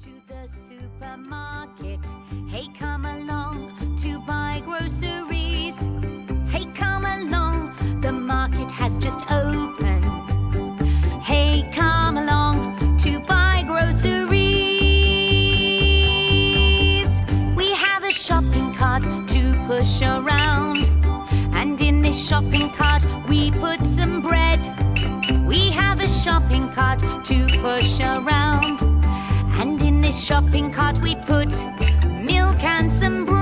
to the supermarket. Hey, come along to buy groceries. Hey, come along, the market has just opened. Hey, come along to buy groceries. We have a shopping cart to push around, and in this shopping cart we put some bread. We have a shopping cart to push around, and in this shopping cart we put milk and some bread.